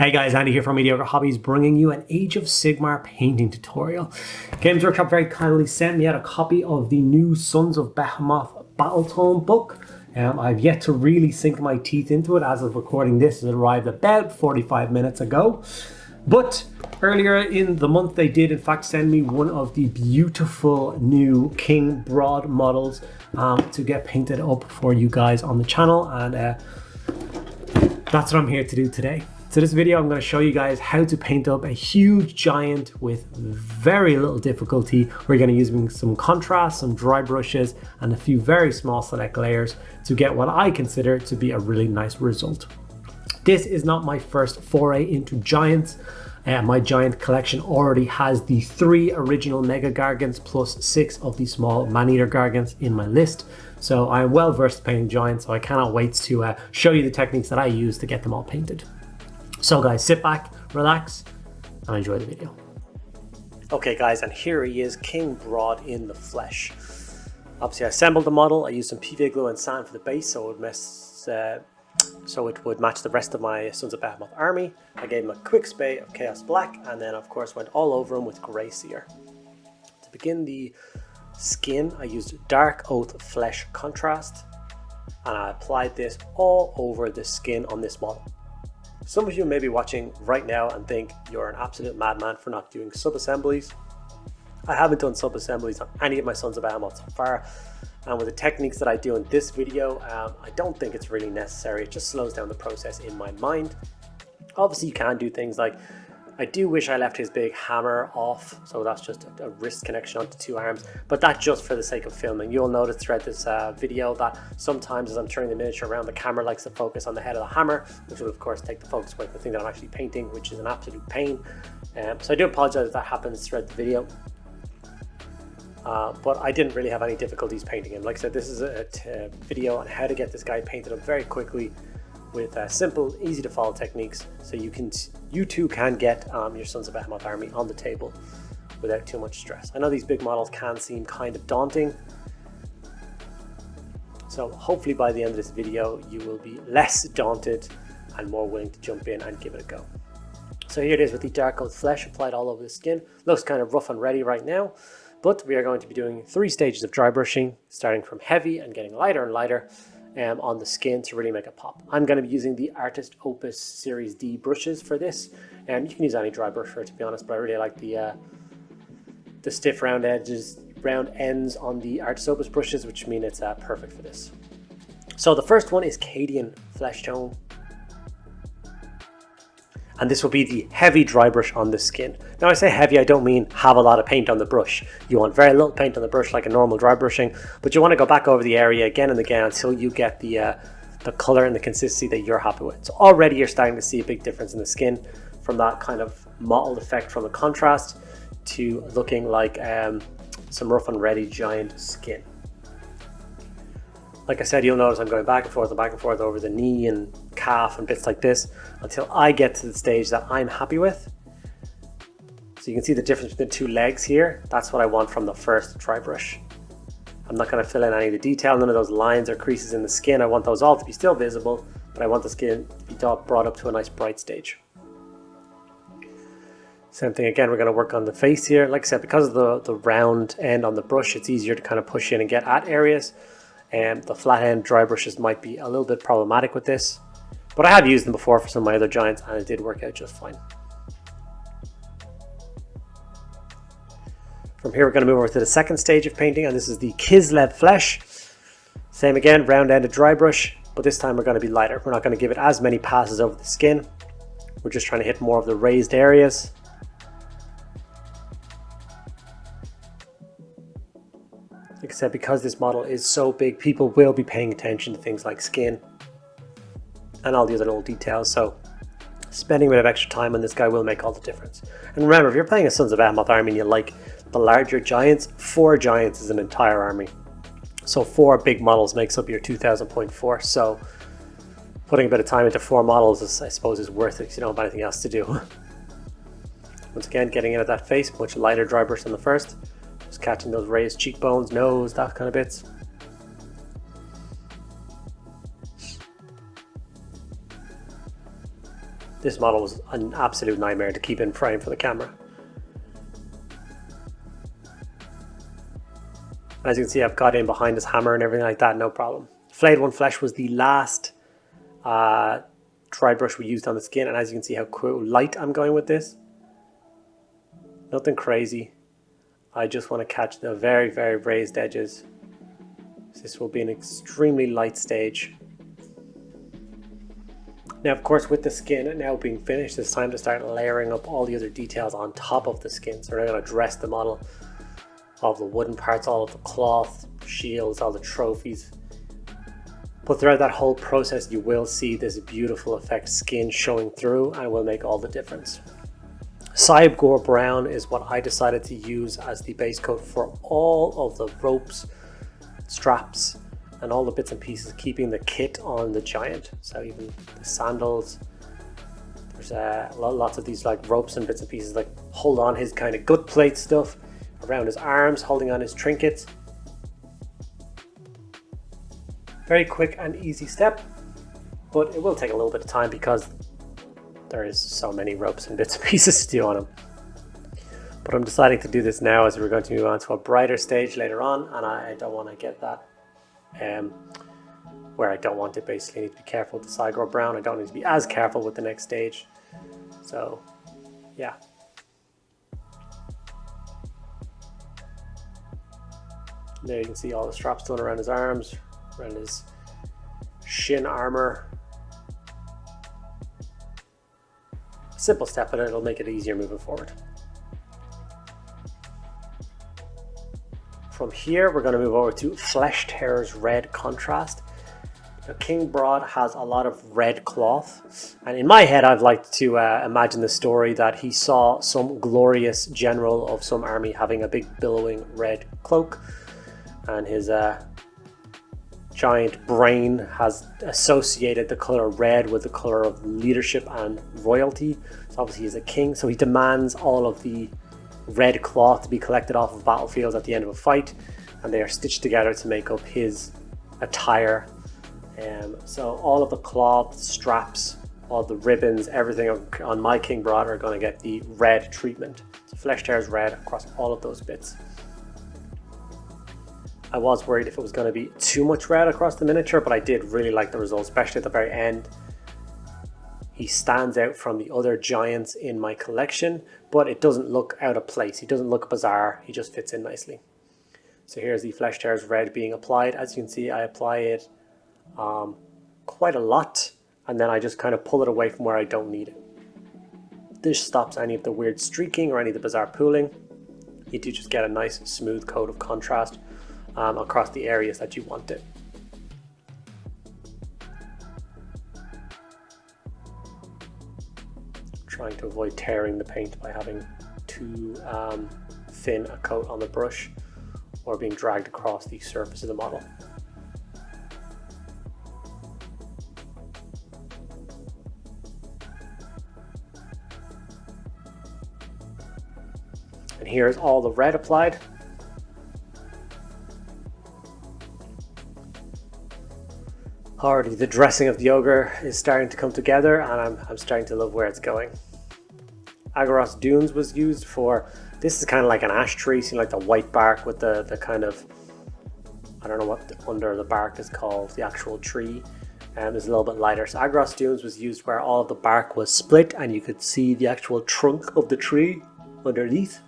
Hey guys, Andy here from Mediocre Hobbies, bringing you an Age of Sigmar painting tutorial. Games Workshop very kindly sent me out a copy of the new Sons of Behemoth Battletome book. I've yet to really sink my teeth into it. As of recording this, it arrived about 45 minutes ago. But earlier in the month, they did in fact send me one of the beautiful new King Brodd models to get painted up for you guys on the channel, and that's what I'm here to do today. So this video, I'm going to show you guys how to paint up a huge giant with very little difficulty. We're going to use some contrast, some dry brushes, and a few very small select layers to get what I consider to be a really nice result. This is not my first foray into giants. My giant collection already has the 3 original Mega-Gargants plus 6 of the small man-eater gargants in my list. So I'm well versed at painting giants, so I cannot wait to show you the techniques that I use to get them all painted. So guys, sit back, relax, and enjoy the video. Okay guys, and here he is, King Brodd in the flesh. Obviously I assembled the model. I used some PVA glue and sand for the base so it would match the rest of my Sons of Behemoth army. I gave him a quick spray of Chaos Black, and then of course went all over him with Grey Seer. To begin the skin, I used Dark Oath Flesh Contrast, and I applied this all over the skin on this model. Some of you may be watching right now and think you're an absolute madman for not doing sub-assemblies. I haven't done sub-assemblies on any of my Sons of Behemoth so far, and with the techniques that I do in this video, I don't think it's really necessary. It just slows down the process in my mind. Obviously you can do things like, I do wish I left his big hammer off, so that's just a wrist connection onto 2 arms, but that's just for the sake of filming. You'll notice throughout this video that sometimes as I'm turning the miniature around, the camera likes to focus on the head of the hammer, which will of course take the focus away from the thing that I'm actually painting, which is an absolute pain. So I do apologize if that happens throughout the video. But I didn't really have any difficulties painting him. Like I said, this is a video on how to get this guy painted up very quickly with simple, easy to follow techniques, so you too can get your Sons of Behemoth army on the table without too much stress. I know these big models can seem kind of daunting, so hopefully by the end of this video you will be less daunted and more willing to jump in and give it a go. So here it is with the Dark Oath Flesh applied all over the skin. Looks kind of rough and ready right now, but we are going to be doing 3 stages of dry brushing, starting from heavy and getting lighter and lighter on the skin to really make it pop. I'm going to be using the Artist Opus Series D brushes for this, and you can use any dry brush for it, to be honest, but I really like the stiff round ends on the Artist Opus brushes, which mean it's perfect for this. So the first one is Cadian Fleshtone, and this will be the heavy dry brush on the skin. Now I say heavy, I don't mean have a lot of paint on the brush. You want very little paint on the brush like a normal dry brushing, but you want to go back over the area again and again until you get the color and the consistency that you're happy with. So already you're starting to see a big difference in the skin from that kind of mottled effect from the contrast to looking like some rough and ready giant skin. Like I said, you'll notice I'm going back and forth over the knee and calf and bits like this until I get to the stage that I'm happy with. So you can see the difference between the 2 legs here. That's what I want from the first dry brush. I'm not going to fill in any of the detail, none of those lines or creases in the skin. I want those all to be still visible, but I want the skin to be brought up to a nice bright stage. Same thing again, we're going to work on the face here. Like I said, because of the round end on the brush, it's easier to kind of push in and get at areas. The flat end dry brushes might be a little bit problematic with this, but I have used them before for some of my other giants and it did work out just fine. From here we're going to move over to the second stage of painting, and this is the Kislev Flesh. Same again, round ended dry brush, but this time we're going to be lighter. We're not going to give it as many passes over the skin. We're just trying to hit more of the raised areas. Like I said, because this model is so big, people will be paying attention to things like skin and all the other little details, so spending a bit of extra time on this guy will make all the difference. And remember, if you're playing a Sons of Behemoth army and you like the larger giants, 4 giants is an entire army. So 4 big models makes up your 2000 point force, so putting a bit of time into 4 models is, I suppose, is worth it if you don't have anything else to do. Once again, getting in at that face, much lighter dry brush than the first. Just catching those raised cheekbones, nose, that kind of bits. This model was an absolute nightmare to keep in frame for the camera. As you can see, I've got in behind his hammer and everything like that, no problem. Flayed One Flesh was the last dry brush we used on the skin, and as you can see how light I'm going with this. Nothing crazy. I just want to catch the very, very raised edges. This will be an extremely light stage. Now, of course, with the skin now being finished, it's time to start layering up all the other details on top of the skin. So we're going to dress the model, all the wooden parts, all of the cloth, shields, all the trophies. But throughout that whole process, you will see this beautiful effect skin showing through, and it will make all the difference. Cybgore Brown is what I decided to use as the base coat for all of the ropes, straps, and all the bits and pieces, keeping the kit on the giant. So even the sandals, there's lots of these like ropes and bits and pieces, like hold on his kind of gut plate stuff around his arms, holding on his trinkets. Very quick and easy step, but it will take a little bit of time because there is so many ropes and bits and pieces to do on him. But I'm deciding to do this now as we're going to move on to a brighter stage later on, and I don't want to get that where I don't want it. Basically, I need to be careful with the Cybgore Brown. I don't need to be as careful with the next stage. So yeah. There you can see all the straps done around his arms, around his shin armor. Simple step, but it'll make it easier moving forward. From here, we're going to move over to Flesh Tear's red contrast. Now, King Brodd has a lot of red cloth, and in my head, I'd like to imagine the story that he saw some glorious general of some army having a big billowing red cloak, and his giant brain has associated the color red with the color of leadership and royalty. So obviously he's a king, so he demands all of the red cloth to be collected off of battlefields at the end of a fight, and they are stitched together to make up his attire. So all of the cloth, straps, all the ribbons, everything on my King Brodd are going to get the red treatment. So Flesh Tear's red across all of those bits. I was worried if it was going to be too much red across the miniature, but I did really like the result, especially at the very end. He stands out from the other giants in my collection, but it doesn't look out of place. He doesn't look bizarre. He just fits in nicely. So here's the Flesh Tear's red being applied. As you can see, I apply it quite a lot, and then I just kind of pull it away from where I don't need it. This stops any of the weird streaking or any of the bizarre pooling. You do just get a nice smooth coat of contrast across the areas that you want it. Trying to avoid tearing the paint by having too thin a coat on the brush or being dragged across the surface of the model. And here's all the red applied. Already the dressing of the ogre is starting to come together, and I'm starting to love where it's going. Aggaros Dunes was used for, this is kind of like an ash tree, seeing like the white bark with the kind of, I don't know what under the bark is called, the actual tree, is a little bit lighter. So Aggaros Dunes was used where all of the bark was split and you could see the actual trunk of the tree underneath.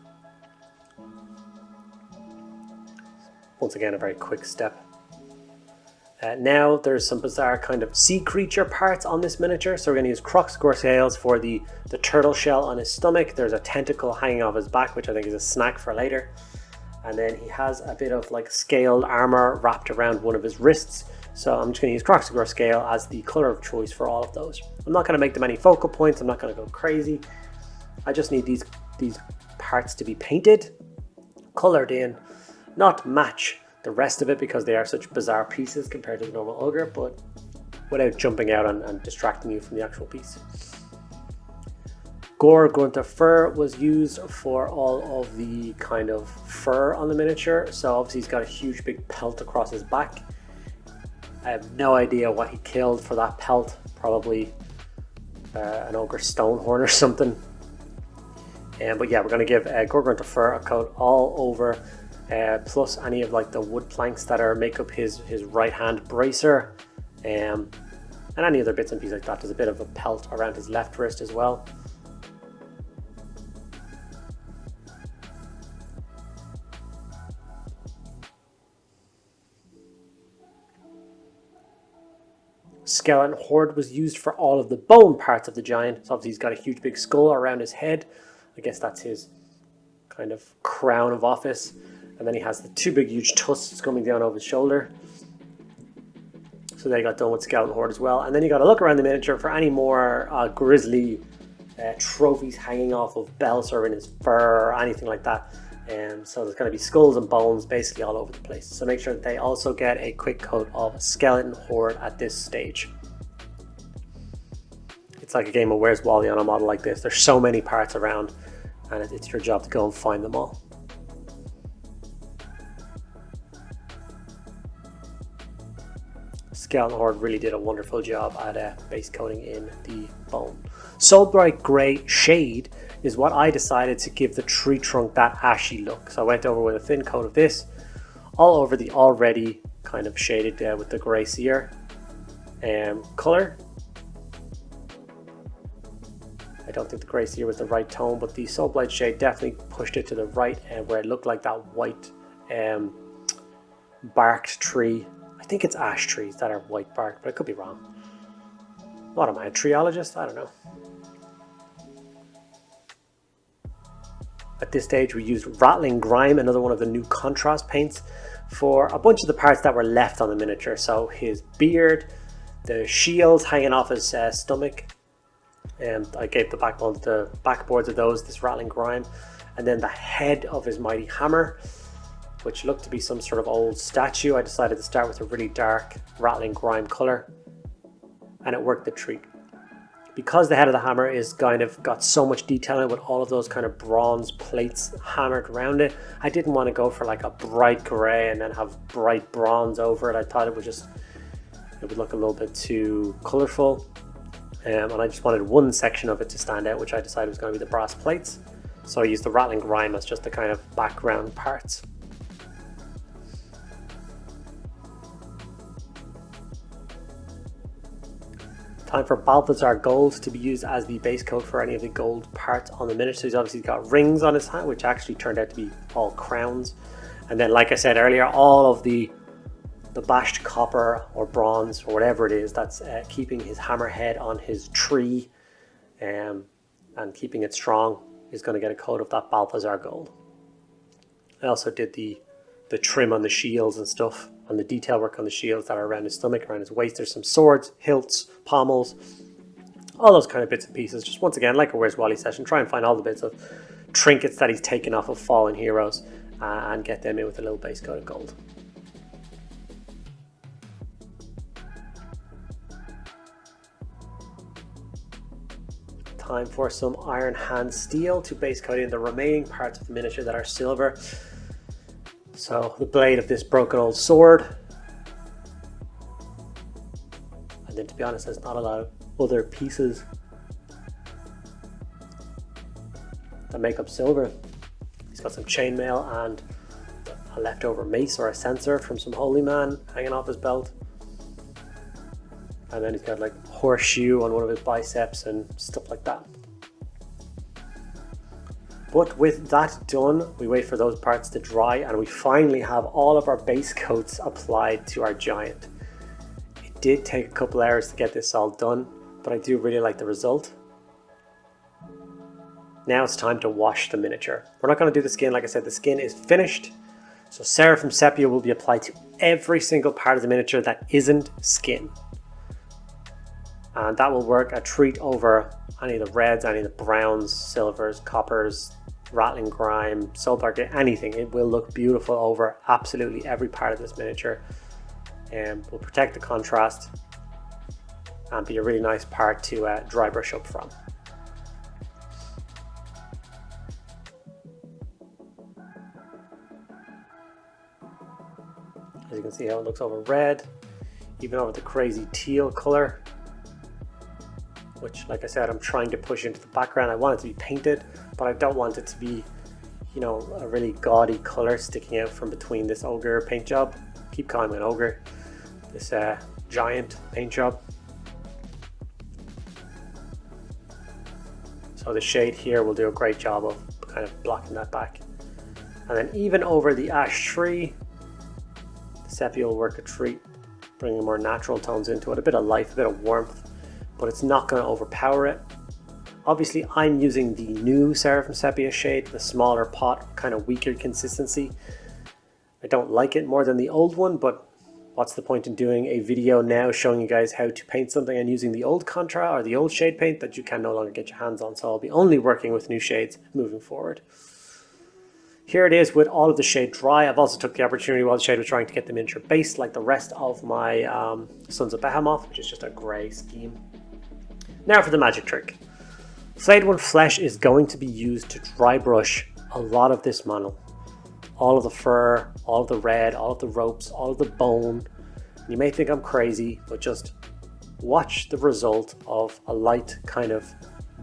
Once again, a very quick step. Now there's some bizarre kind of sea creature parts on this miniature, so we're going to use Kroxigor Scales for the turtle shell on his stomach. There's a tentacle hanging off his back, which I think is a snack for later, and then he has a bit of like scaled armor wrapped around one of his wrists, so I'm just going to use Kroxigor Scale as the color of choice for all of those. I'm not going to make them any focal points, I'm not going to go crazy. I just need these parts to be painted, colored in, not match the rest of it because they are such bizarre pieces compared to the normal ogre, but without jumping out and distracting you from the actual piece. Gore Grunter Fur was used for all of the kind of fur on the miniature, so obviously he's got a huge big pelt across his back. I have no idea what he killed for that pelt, probably an ogre stonehorn or something. But yeah, we're going to give Gorgrunt of Fur a coat all over, plus any of like the wood planks that make up his right hand bracer, and any other bits and pieces like that. There's a bit of a pelt around his left wrist as well. Skeleton Horde was used for all of the bone parts of the giant. So obviously he's got a huge big skull around his head. I guess that's his kind of crown of office. And then he has the two big huge tusks coming down over his shoulder. So they got done with Skeleton Horde as well. And then you got to look around the miniature for any more grisly trophies hanging off of belts or in his fur or anything like that. So there's going to be skulls and bones basically all over the place. So make sure that they also get a quick coat of Skeleton Horde at this stage. It's like a game of Where's Wally on a model like this. There's so many parts around, and it's your job to go and find them all. Skeleton Horde really did a wonderful job at base coating in the bone. Soulblight Grey Shade is what I decided to give the tree trunk that ashy look. So I went over with a thin coat of this all over the already kind of shaded with the grey Seer color. I don't think the grey Seer was the right tone, but the Soulblight shade definitely pushed it to the right, where it looked like that white barked tree. I think it's ash trees that are white barked, but I could be wrong. What am I, a treeologist? I don't know. At this stage we used Rattling Grime, another one of the new contrast paints, for a bunch of the parts that were left on the miniature. So his beard, the shields hanging off his stomach, and I gave the backboards of those this Rattling Grime, and then the head of his mighty hammer, which looked to be some sort of old statue. I decided to start with a really dark Rattling Grime color, and it worked a treat. Because the head of the hammer is kind of got so much detail in it with all of those kind of bronze plates hammered around it, I didn't want to go for like a bright gray and then have bright bronze over it. I thought it would look a little bit too colorful, and I just wanted one section of it to stand out, which I decided was going to be the brass plates. So I used the Rattling Grime as just the kind of background parts. Time for Balthasar Gold to be used as the base coat for any of the gold parts on the miniature. So he's obviously got rings on his hand, which actually turned out to be all crowns. And then, like I said earlier, all of the bashed copper or bronze or whatever it is that's keeping his hammer head on his tree and keeping it strong is going to get a coat of that Balthasar Gold. I also did the trim on the shields and stuff, and the detail work on the shields that are around his stomach, around his waist. There's some swords, hilts, pommels, all those kind of bits and pieces. Just once again, like a Where's Wally session, try and find all the bits of trinkets that he's taken off of fallen heroes and get them in with a little base coat of gold. Time for some Iron Hand Steel to base coat in the remaining parts of the miniature that are silver. So the blade of this broken old sword, and then to be honest, there's not a lot of other pieces that make up silver. He's got some chainmail and a leftover mace or a censer from some holy man hanging off his belt, and then he's got like a horseshoe on one of his biceps and stuff like that. But with that done, we wait for those parts to dry, and we finally have all of our base coats applied to our giant. It did take a couple hours to get this all done, but I do really like the result. Now it's time to wash the miniature. We're not going to do the skin. Like I said, the skin is finished. So Seraphim Sepia will be applied to every single part of the miniature that isn't skin. And that will work a treat over any of the reds, any of the browns, silvers, coppers, Rattling Grime, Soulblight Grey, anything. It will look beautiful over absolutely every part of this miniature, and will protect the contrast and be a really nice part to dry brush up from. As you can see how it looks over red, even over the crazy teal color. which, like I said, I'm trying to push into the background. I want it to be painted, but I don't want it to be, you know, a really gaudy color sticking out from between this ogre paint job. Keep calling me an ogre. This giant paint job. So the shade here will do a great job of kind of blocking that back. And then even over the ash tree, the sepia will work a treat, bringing more natural tones into it, a bit of life, a bit of warmth, but it's not going to overpower it. Obviously, I'm using the new Seraphim Sepia shade, the smaller pot, kind of weaker consistency. I don't like it more than the old one, but what's the point in doing a video now showing you guys how to paint something and using the old Contra or the old shade paint that you can no longer get your hands on? So I'll be only working with new shades moving forward. Here it is with all of the shade dry. I've also took the opportunity while the shade was trying to get the miniature base like the rest of my Sons of Behemoth, which is just a grey scheme. Now for the magic trick. Flayed One Flesh is going to be used to dry brush a lot of this mono. All of the fur, all of the red, all of the ropes, all of the bone. You may think I'm crazy, but just watch the result of a light kind of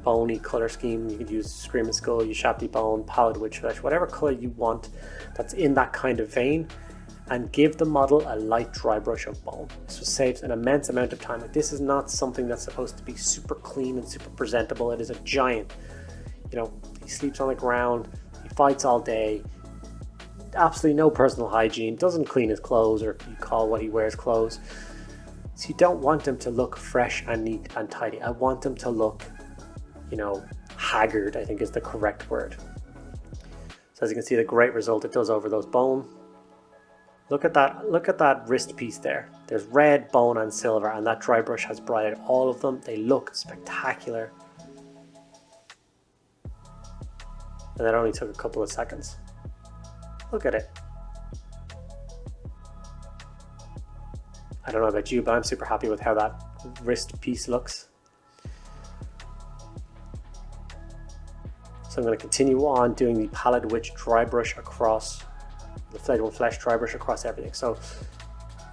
bony color scheme. You could use Screaming Skull, Ushabti Bone, Pallid Witch Flesh, whatever color you want that's in that kind of vein, and give the model a light dry brush of bone. This saves an immense amount of time. Like, this is not something that's supposed to be super clean and super presentable. It is a giant, you know, he sleeps on the ground, he fights all day, absolutely no personal hygiene, doesn't clean his clothes, or if you call what he wears clothes. So you don't want him to look fresh and neat and tidy. I want him to look, you know, haggard, I think is the correct word. So as you can see, the great result it does over those bone. Look at that wrist piece there. There's red, bone and silver, and that dry brush has brightened all of them. They look spectacular. And that only took a couple of seconds. Look at it. I don't know about you, but I'm super happy with how that wrist piece looks. So I'm going to continue on doing the Pallid Witch dry brush across, the Flayed One Flesh dry brush across everything. So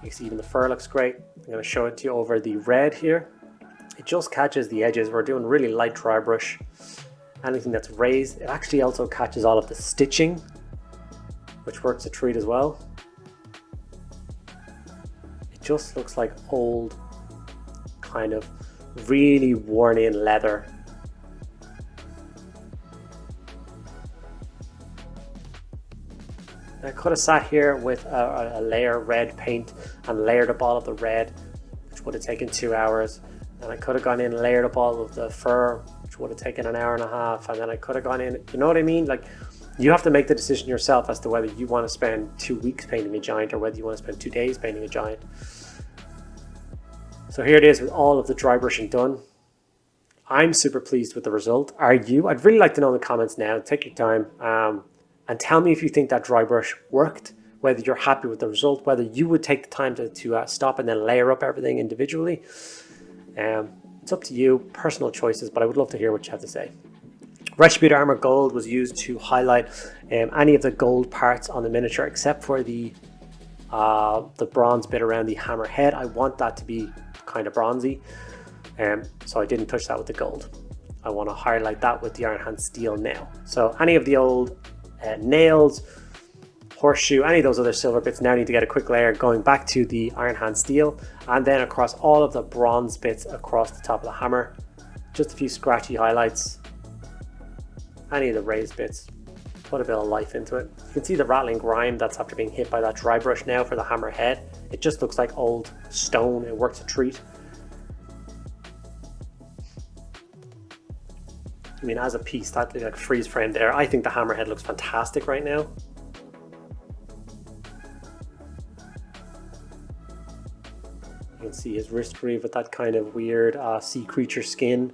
you can see even the fur looks great. I'm going to show it to you over the red here. It just catches the edges. We're doing really light dry brush. Anything that's raised, it actually also catches all of the stitching, which works a treat as well. It just looks like old, kind of really worn in leather. I could have sat here with a layer of red paint and layered up all of the red, which would have taken 2 hours. And I could have gone in and layered up all of the fur, which would have taken an hour and a half. And then I could have gone in, you know what I mean? Like, you have to make the decision yourself as to whether you want to spend 2 weeks painting a giant or whether you want to spend 2 days painting a giant. So here it is with all of the dry brushing done. I'm super pleased with the result. Are you? I'd really like to know in the comments now. Take your time and tell me if you think that dry brush worked, whether you're happy with the result, whether you would take the time to stop and then layer up everything individually. It's up to you, personal choices, but I would love to hear what you have to say. Retributor Armor Gold was used to highlight any of the gold parts on the miniature except for the bronze bit around the hammer head. I want that to be kind of bronzy, so I didn't touch that with the gold. I want to highlight that with the Iron Hand Steel now. So any of the old nails, horseshoe, any of those other silver bits now need to get a quick layer going back to the Iron Hand Steel, and then across all of the bronze bits across the top of the hammer. Just a few scratchy highlights. Any of the raised bits, put a bit of life into it. You can see the Rattling Grime that's after being hit by that dry brush now for the hammer head. It just looks like old stone. It works a treat. I mean, as a piece, that like freeze frame there, I think the hammerhead looks fantastic right now. You can see his wrist greave with that kind of weird sea creature skin.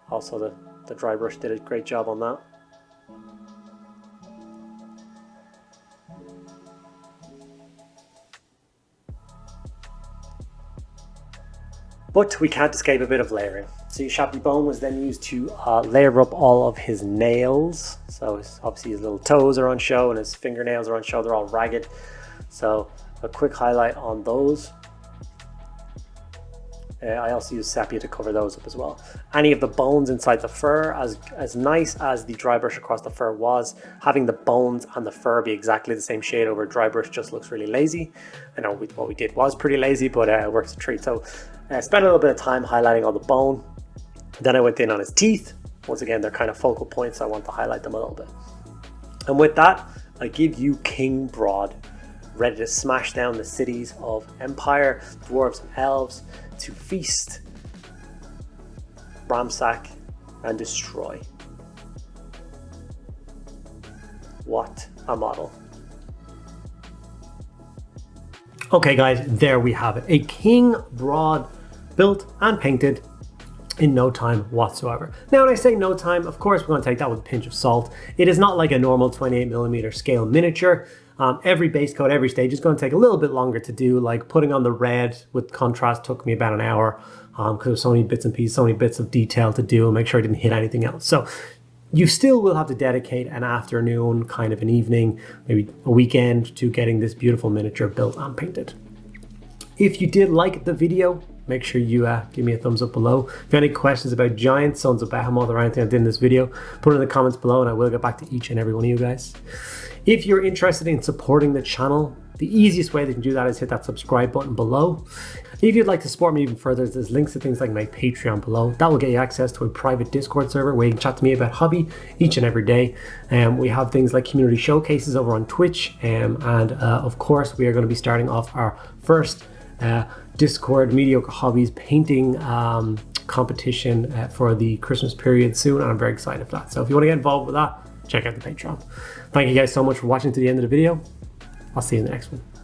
Also the dry brush did a great job on that. But we can't escape a bit of layering. So Ushabti Bone was then used to layer up all of his nails. So obviously his little toes are on show and his fingernails are on show. They're all ragged. So a quick highlight on those. I also use Sepia to cover those up as well. Any of the bones inside the fur, as nice as the dry brush across the fur was, having the bones and the fur be exactly the same shade over dry brush just looks really lazy. I know what we did was pretty lazy, but it works a treat. So spent a little bit of time highlighting all the bone. Then I went in on his teeth. Once again, they're kind of focal points, so I want to highlight them a little bit. And with that, I give you King Brodd, ready to smash down the cities of Empire, dwarves and elves, to feast, ransack, and destroy. What a model. Okay guys, there we have it. A King Brodd built and painted in no time whatsoever. Now when I say no time, of course we're going to take that with a pinch of salt. It is not like a normal 28mm scale miniature. Every base coat, every stage is going to take a little bit longer to do, like putting on the red with contrast took me about an hour because there's so many bits and pieces, so many bits of detail to do and make sure I didn't hit anything else. So you still will have to dedicate an afternoon, kind of an evening, maybe a weekend to getting this beautiful miniature built and painted. If you did like the video, make sure you give me a thumbs up below. If you have any questions about Giants, Sons of Behemoth, or anything I did in this video, put it in the comments below and I will get back to each and every one of you guys. If you're interested in supporting the channel, the easiest way that you can do that is hit that subscribe button below. If you'd like to support me even further, there's links to things like my Patreon below. That will get you access to a private Discord server where you can chat to me about hobby each and every day. We have things like community showcases over on Twitch. Of course, we are going to be starting off our first Discord Mediocre Hobbies painting competition for the Christmas period soon, and I'm very excited for that. So if you want to get involved with that, check out the Patreon. Thank you guys so much for watching to the end of the video. I'll see you in the next one.